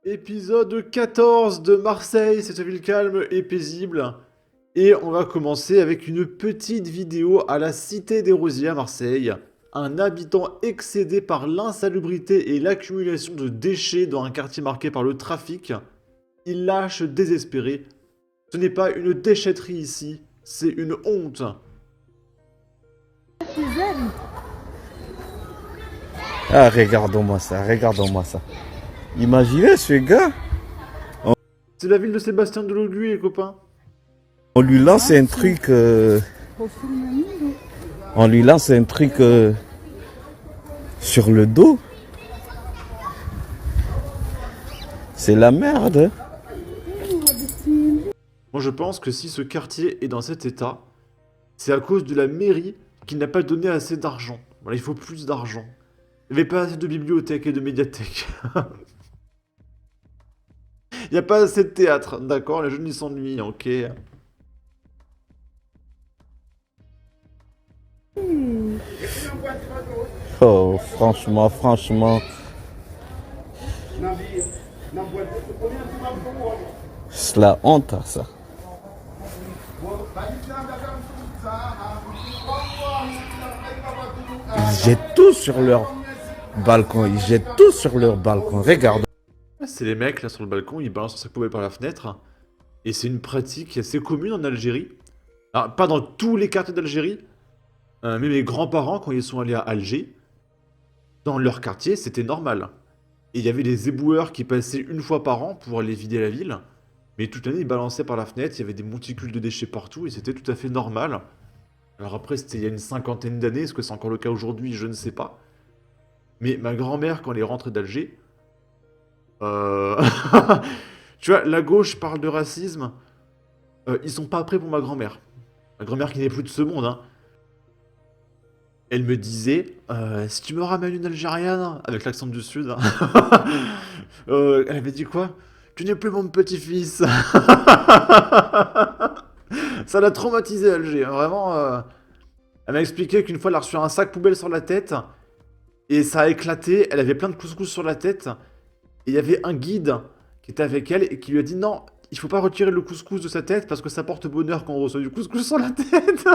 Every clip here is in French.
Épisode 14 de Marseille, cette ville calme et paisible. Et on va commencer avec une petite vidéo à la Cité des Rosiers à Marseille. Un habitant excédé par l'insalubrité et l'accumulation de déchets dans un quartier marqué par le trafic. Il lâche désespéré. Ce n'est pas une déchetterie ici, c'est une honte. Ah, regardons-moi ça, regardons-moi ça. Imaginez ce gars, C'est la ville de Sébastien Delogu, les copains. on lui lance un truc, on lui lance un truc sur le dos. C'est la merde. Moi je pense que si ce quartier est dans cet état, c'est à cause de la mairie qui n'a pas donné assez d'argent. Voilà, il faut plus d'argent. Il n'y avait pas assez de bibliothèques et de médiathèques. Il n'y a pas assez de théâtre, d'accord, les jeunes ils s'ennuient, ok. Oh, franchement, c'est la honte ça. Ils jettent tout sur leur balcon, ils jettent tout sur leur balcon. Regarde. C'est les mecs là sur le balcon, ils balancent leur sac poubelle par la fenêtre. Et c'est une pratique assez commune en Algérie. Alors, pas dans tous les quartiers d'Algérie, mais mes grands-parents, quand ils sont allés à Alger, dans leur quartier, c'était normal. Et il y avait des éboueurs qui passaient une fois par an pour aller vider la ville. Mais toute l'année, ils balançaient par la fenêtre, il y avait des monticules de déchets partout, et c'était tout à fait normal. Alors après, c'était il y a une cinquantaine d'années, est-ce que c'est encore le cas aujourd'hui? Je ne sais pas. Mais ma grand-mère, quand elle est rentrée d'Alger, euh... tu vois, la gauche parle de racisme, ils sont pas prêts pour ma grand-mère. Ma grand-mère qui n'est plus de ce monde, hein. Elle me disait, si tu me ramènes une Algérienne, avec l'accent du Sud, hein, elle avait dit quoi? Tu n'es plus mon petit-fils. Ça l'a traumatisé Alger, hein, vraiment. Elle m'a expliqué qu'une fois elle a reçu un sac poubelle sur la tête, et ça a éclaté, elle avait plein de couscous sur la tête, et il y avait un guide qui était avec elle, et qui lui a dit non, il faut pas retirer le couscous de sa tête, parce que ça porte bonheur quand on reçoit du couscous sur la tête.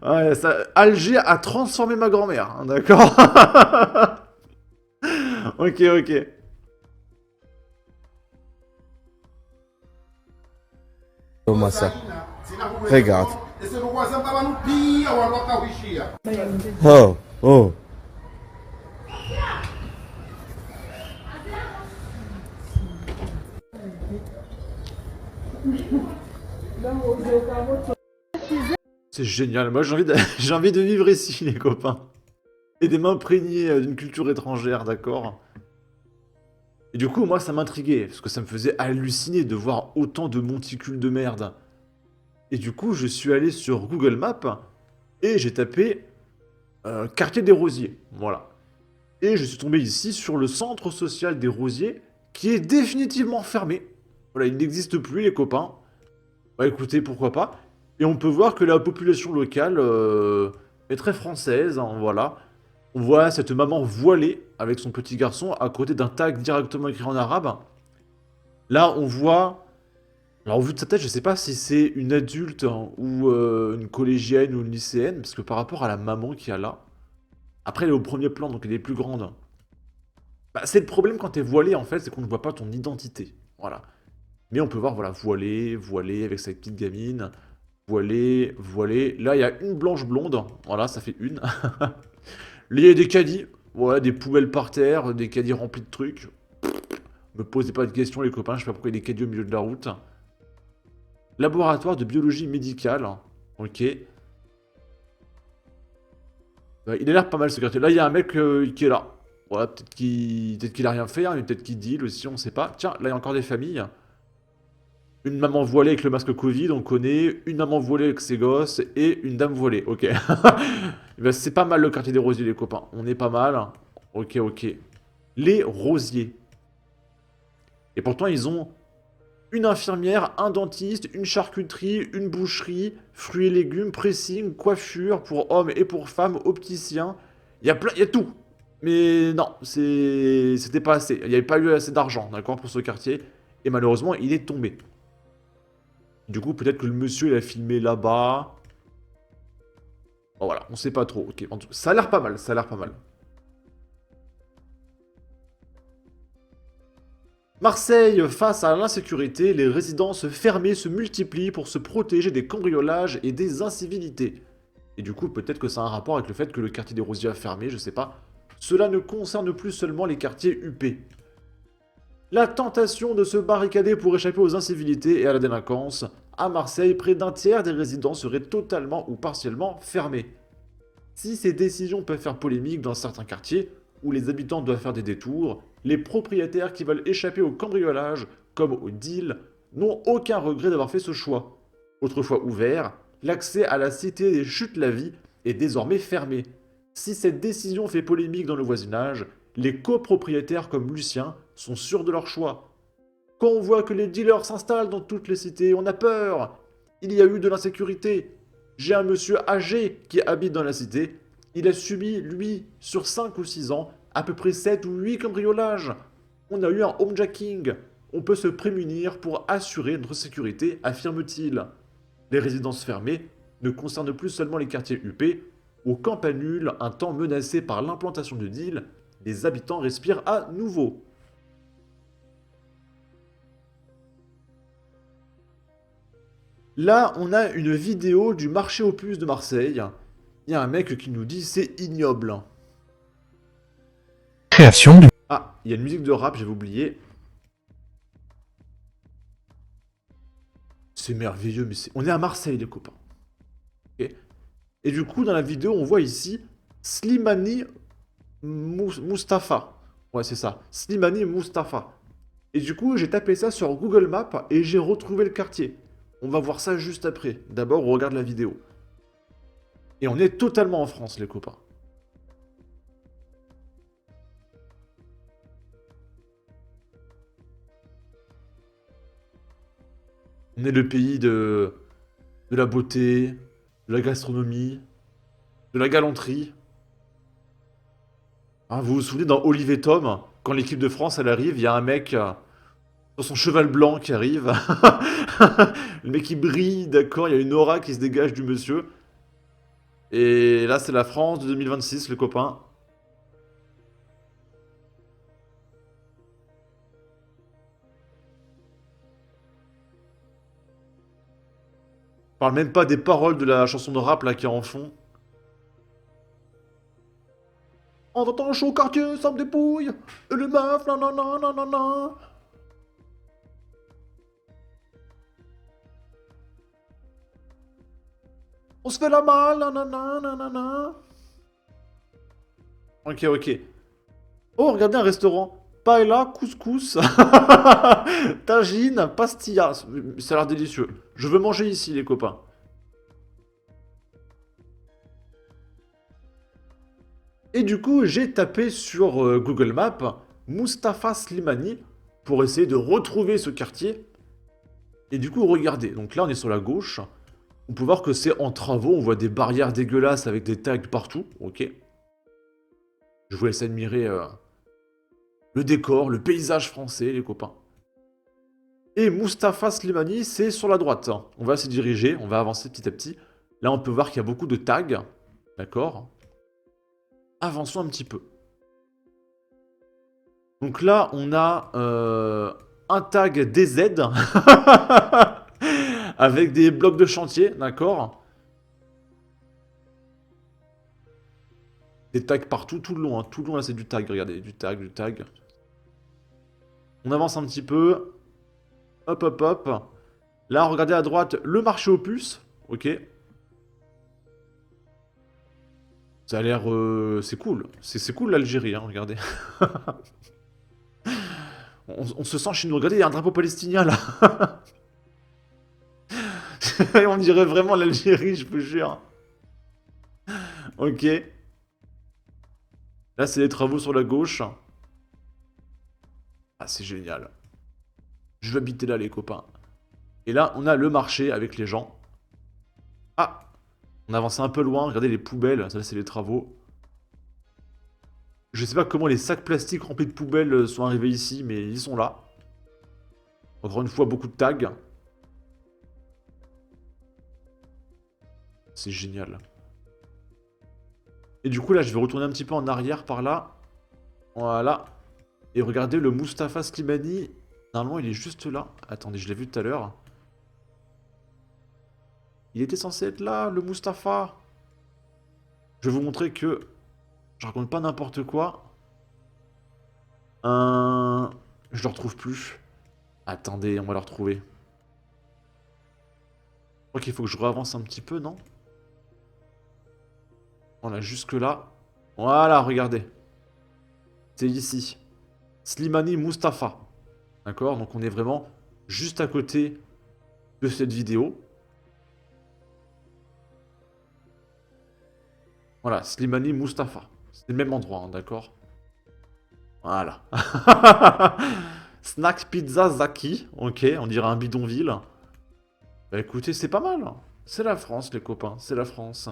Ouais, Alger a transformé ma grand-mère, hein, d'accord. Ok, ok. Regarde-moi ça. Regarde. Oh, oh. C'est génial, moi j'ai envie, j'ai envie de vivre ici, les copains. Et de m'imprégner d'une culture étrangère, d'accord. Et du coup, moi ça m'intriguait, parce que ça me faisait halluciner de voir autant de monticules de merde. Et du coup, je suis allé sur Google Maps, et j'ai tapé quartier des Rosiers, voilà. Et je suis tombé ici sur le centre social des Rosiers, qui est définitivement fermé. Voilà, il n'existe plus, les copains. Bah écoutez, pourquoi pas. Et on peut voir que la population locale est très française, hein, voilà. On voit cette maman voilée avec son petit garçon à côté d'un tag directement écrit en arabe. Là, on voit... Alors, au vu de sa tête, je sais pas si c'est une adulte hein, ou une collégienne ou une lycéenne, parce que par rapport à la maman qu'il y a là... Après, elle est au premier plan, donc elle est plus grande. Bah, c'est le problème quand t'es voilé, en fait, c'est qu'on ne voit pas ton identité. Voilà. Mais on peut voir, voilà, voilé, voilé avec sa petite gamine. Voilé, voilé. Là, il y a une blanche blonde. Voilà, ça fait une. Là, il y a des caddies. Voilà, des poubelles par terre, des caddies remplis de trucs. Me posez pas de questions, les copains, je sais pas pourquoi il y a des caddies au milieu de la route. Laboratoire de biologie médicale. Ok. Il a l'air pas mal ce quartier. Là, il y a un mec qui est là. Voilà, peut-être qu'il a rien fait, hein, mais peut-être qu'il deal aussi, on sait pas. Tiens, là, il y a encore des familles. Une maman voilée avec le masque Covid, on connaît. Une maman voilée avec ses gosses. Et une dame voilée, ok. Eh ben, c'est pas mal le quartier des Rosiers, les copains. On est pas mal. Ok, ok. Les Rosiers. Et pourtant, ils ont une infirmière, un dentiste, une charcuterie, une boucherie, fruits et légumes, pressing, coiffure pour hommes et pour femmes, opticien. Il y a plein, il y a tout. Mais non, c'était pas assez. Il n'y avait pas eu assez d'argent, d'accord, pour ce quartier. Et malheureusement, il est tombé. Du coup, peut-être que le monsieur, il a filmé là-bas. Bon, voilà, on sait pas trop. Ok, ça a l'air pas mal, ça a l'air pas mal. Marseille, face à l'insécurité, les résidences fermées se multiplient pour se protéger des cambriolages et des incivilités. Et du coup, peut-être que ça a un rapport avec le fait que le quartier des Rosiers a fermé, je sais pas. Cela ne concerne plus seulement les quartiers UP. La tentation de se barricader pour échapper aux incivilités et à la délinquance. À Marseille, près d'un tiers des résidences seraient totalement ou partiellement fermées. Si ces décisions peuvent faire polémique dans certains quartiers, où les habitants doivent faire des détours, les propriétaires qui veulent échapper au cambriolage, comme au deal, n'ont aucun regret d'avoir fait ce choix. Autrefois ouvert, l'accès à la cité des Chutes-la-Vie est désormais fermé. Si cette décision fait polémique dans le voisinage, les copropriétaires comme Lucien sont sûrs de leur choix. Quand on voit que les dealers s'installent dans toutes les cités, on a peur. Il y a eu de l'insécurité. J'ai un monsieur âgé qui habite dans la cité. Il a subi, lui, sur 5 ou 6 ans, à peu près 7 ou 8 cambriolages. On a eu un homejacking. On peut se prémunir pour assurer notre sécurité, affirme-t-il. Les résidences fermées ne concernent plus seulement les quartiers UP. Au Campanule, un temps menacé par l'implantation de deals, les habitants respirent à nouveau. Là, on a une vidéo du marché aux puces de Marseille. Il y a un mec qui nous dit c'est ignoble. Création du... Ah, il y a une musique de rap, j'avais oublié. C'est merveilleux, mais on est à Marseille, les copains. Ok. Et du coup, dans la vidéo, on voit ici Slimani Mustafa. Ouais, c'est ça. Slimani Mustafa. Et du coup, j'ai tapé ça sur Google Maps et j'ai retrouvé le quartier. On va voir ça juste après. D'abord, on regarde la vidéo. Et on est totalement en France, les copains. On est le pays de la beauté, de la gastronomie, de la galanterie. Hein, vous vous souvenez dans Olive et Tom, quand l'équipe de France elle arrive, il y a un mec sur son cheval blanc qui arrive. Le mec il brille, d'accord, il y a une aura qui se dégage du monsieur. Et là c'est la France de 2026, le copain. Je parle même pas des paroles de la chanson de rap là qui est en fond. En entendant chaud quartier, ça me dépouille. Et les meufs, nanana, nanana. On se fait la malle, nanana, nanana. Ok, ok. Oh, regardez un restaurant. Paella, couscous, tagine, pastilla. Ça a l'air délicieux. Je veux manger ici, les copains. Et du coup, j'ai tapé sur Google Maps Mustapha Slimani pour essayer de retrouver ce quartier. Et du coup, regardez. Donc là, on est sur la gauche. On peut voir que c'est en travaux. On voit des barrières dégueulasses avec des tags partout. Ok. Je vous laisse admirer le décor, le paysage français, les copains. Et Mustapha Slimani, c'est sur la droite. On va se diriger, on va avancer petit à petit. Là, on peut voir qu'il y a beaucoup de tags. D'accord. Avançons un petit peu. Donc là, on a un tag DZ avec des blocs de chantier, d'accord. Des tags partout, tout le long. Hein. Tout le long, là, c'est du tag. Regardez, du tag, du tag. On avance un petit peu. Hop, hop, hop. Là, regardez à droite, le marché aux puces. Ok. Ça a l'air... c'est cool. C'est cool l'Algérie, hein, regardez. on se sent chez nous. Regardez, il y a un drapeau palestinien, là. On dirait vraiment l'Algérie, je vous jure. Ok. Là, c'est les travaux sur la gauche. Ah, c'est génial. Je vais habiter là, les copains. Et là, on a le marché avec les gens. Ah, on avance un peu loin. Regardez les poubelles. Ça, c'est les travaux. Je sais pas comment les sacs plastiques remplis de poubelles sont arrivés ici, mais ils sont là. Encore une fois, beaucoup de tags. C'est génial. Et du coup, là, je vais retourner un petit peu en arrière par là. Voilà. Et regardez, le Mustapha Slimani. Normalement, il est juste là. Attendez, je l'ai vu tout à l'heure. Il était censé être là, le Mustapha. Je vais vous montrer que je raconte pas n'importe quoi. Je le retrouve plus. Attendez, on va le retrouver. Je crois qu'il faut que je réavance un petit peu, non? Voilà, jusque là. Voilà, regardez. C'est ici. Slimani Mustapha. D'accord? Donc on est vraiment juste à côté de cette vidéo. Voilà, Slimani Mustapha. C'est le même endroit, hein, d'accord? Voilà. Snack Pizza Zaki. Ok, on dirait un bidonville. Bah écoutez, c'est pas mal. C'est la France, les copains. C'est la France.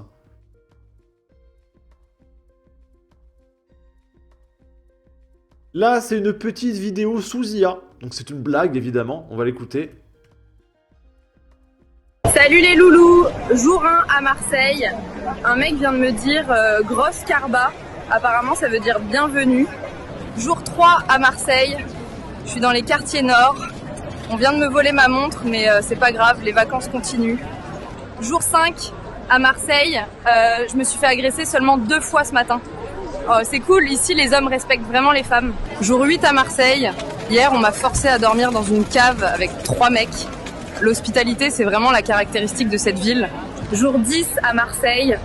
Là, c'est une petite vidéo sous IA. Donc c'est une blague, évidemment. On va l'écouter. Salut les loulous, jour 1 à Marseille. Un mec vient de me dire grosse carba. Apparemment ça veut dire bienvenue. Jour 3 à Marseille. Je suis dans les quartiers nord. On vient de me voler ma montre, mais c'est pas grave, les vacances continuent. Jour 5 à Marseille. Je me suis fait agresser seulement 2 fois ce matin. Oh, c'est cool, ici les hommes respectent vraiment les femmes. Jour 8 à Marseille. Hier on m'a forcé à dormir dans une cave avec 3 mecs. L'hospitalité, c'est vraiment la caractéristique de cette ville. Jour 10 à Marseille,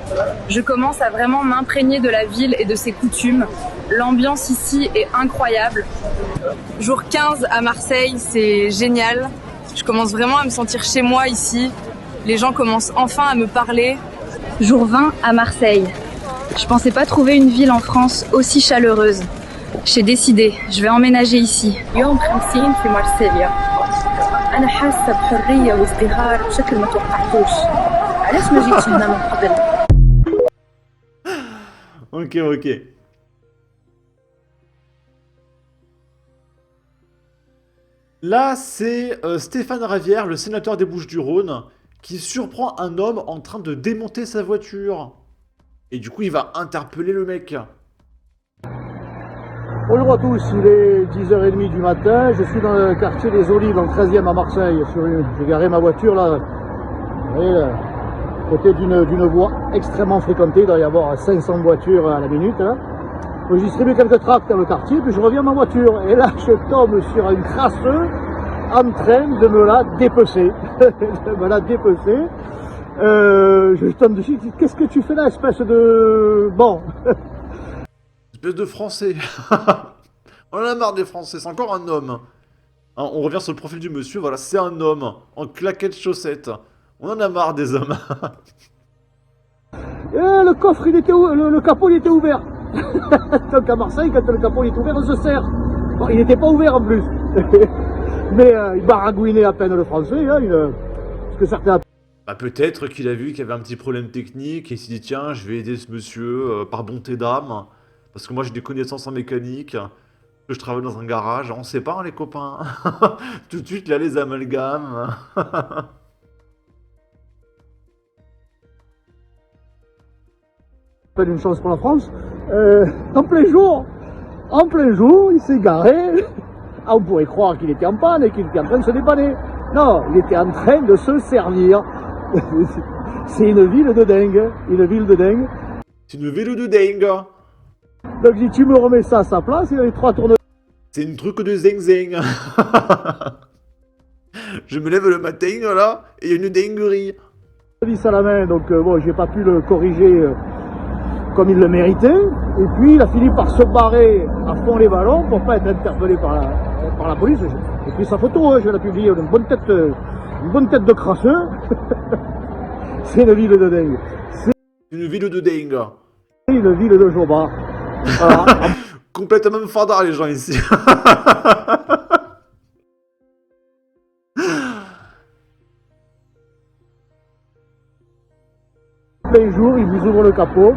je commence à vraiment m'imprégner de la ville et de ses coutumes. L'ambiance ici est incroyable. Jour 15 à Marseille, c'est génial. Je commence vraiment à me sentir chez moi ici. Les gens commencent enfin à me parler. Jour 20 à Marseille. Je pensais pas trouver une ville en France aussi chaleureuse. J'ai décidé, je vais emménager ici. يوم 50 في مارسيليا. أنا حاسة بحرية وازدهار بشكل ما توقعتوش. علاش ما جيتش هنا من قبل؟ Ok, ok. Là, c'est Stéphane Ravière, le sénateur des Bouches-du-Rhône, qui surprend un homme en train de démonter sa voiture. Et du coup, il va interpeller le mec. Bonjour à tous, il est 10h30 du matin, je suis dans le quartier des Olives, en 13e à Marseille. J'ai garé ma voiture là, vous voyez, là, à côté d'une voie extrêmement fréquentée, il doit y avoir 500 voitures à la minute. Là. Donc, je distribue quelques tracts dans le quartier, puis je reviens à ma voiture. Et là, je tombe sur un crasseux en train de me la dépecer. De me la dépecer. Je tombe dessus, je dis, qu'est-ce que tu fais là, espèce de... Bon... Espèce de français. On en a marre des français, c'est encore un homme. Hein, on revient sur le profil du monsieur, voilà, c'est un homme, en claquettes chaussettes. On en a marre des hommes. Le coffre, le capot, il était ouvert. Donc à Marseille, quand le capot est ouvert, on se sert. Bon, il n'était pas ouvert en plus. Mais il baragouinait à peine le français, hein, parce que certains... Bah, peut-être qu'il a vu qu'il y avait un petit problème technique et il s'est dit tiens, je vais aider ce monsieur par bonté d'âme. Parce que moi j'ai des connaissances en mécanique, que je travaille dans un garage, on sait pas hein, les copains. Tout de suite là les amalgames. Une chance pour la France. En plein jour, il s'est garé. Ah, on pourrait croire qu'il était en panne et qu'il était en train de se dépanner. Non, il était en train de se servir. C'est une ville de dingue, une ville de dingue. C'est une vélo de dingue. Donc si tu me remets ça à sa place, il y a les 3 tournevis. C'est une truc de zing-zing. Je me lève le matin là et il y a une dinguerie. À la main, donc bon, j'ai pas pu le corriger comme il le méritait. Et puis il a fini par se barrer à fond les ballons pour pas être interpellé par la police. J'ai pris sa photo, hein, je vais la publier, une bonne tête de crasseux. C'est une ville de dingue. C'est une ville de dingue. C'est une ville de Joba. Voilà. Complètement fada les gens ici. Les jours, ils vous ouvrent le capot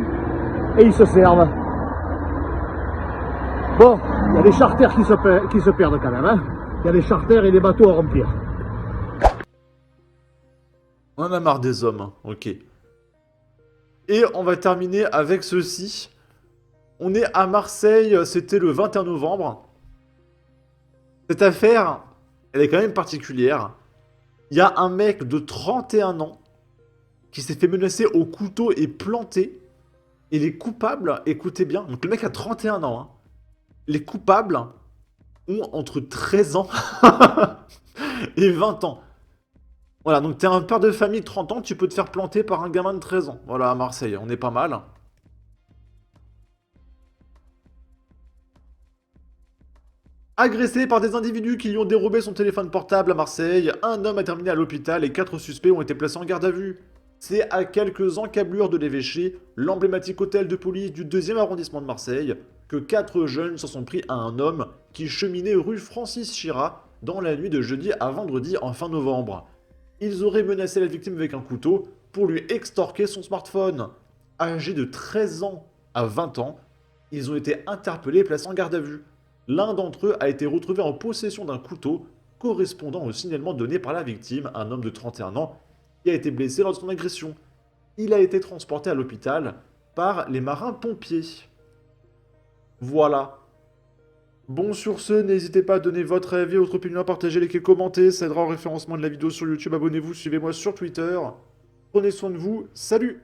et ils se servent. Bon, il y a des charters qui se perdent quand même, hein. Il y a des charters et des bateaux à remplir. On en a marre des hommes, hein. Ok. Et on va terminer avec ceci. On est à Marseille, c'était le 21 novembre. Cette affaire, elle est quand même particulière. Il y a un mec de 31 ans qui s'est fait menacer au couteau et planté. Et les coupables, écoutez bien, donc le mec a 31 ans, hein. Les coupables ont entre 13 ans et 20 ans. Voilà, donc t'es un père de famille de 30 ans, tu peux te faire planter par un gamin de 13 ans. Voilà, à Marseille, on est pas mal. Agressé par des individus qui lui ont dérobé son téléphone portable à Marseille, un homme a terminé à l'hôpital et 4 suspects ont été placés en garde à vue. C'est à quelques encablures de l'évêché, l'emblématique hôtel de police du 2e arrondissement de Marseille, que 4 jeunes s'en sont pris à un homme qui cheminait rue Francis Chira dans la nuit de jeudi à vendredi en fin novembre. Ils auraient menacé la victime avec un couteau pour lui extorquer son smartphone. Âgés de 13 ans à 20 ans, ils ont été interpellés et placés en garde à vue. L'un d'entre eux a été retrouvé en possession d'un couteau correspondant au signalement donné par la victime, un homme de 31 ans, qui a été blessé lors de son agression. Il a été transporté à l'hôpital par les marins-pompiers. Voilà. Bon, sur ce, n'hésitez pas à donner votre avis, votre opinion, à partager, liker, commenter, ça aidera au référencement de la vidéo sur YouTube. Abonnez-vous, suivez-moi sur Twitter. Prenez soin de vous, salut!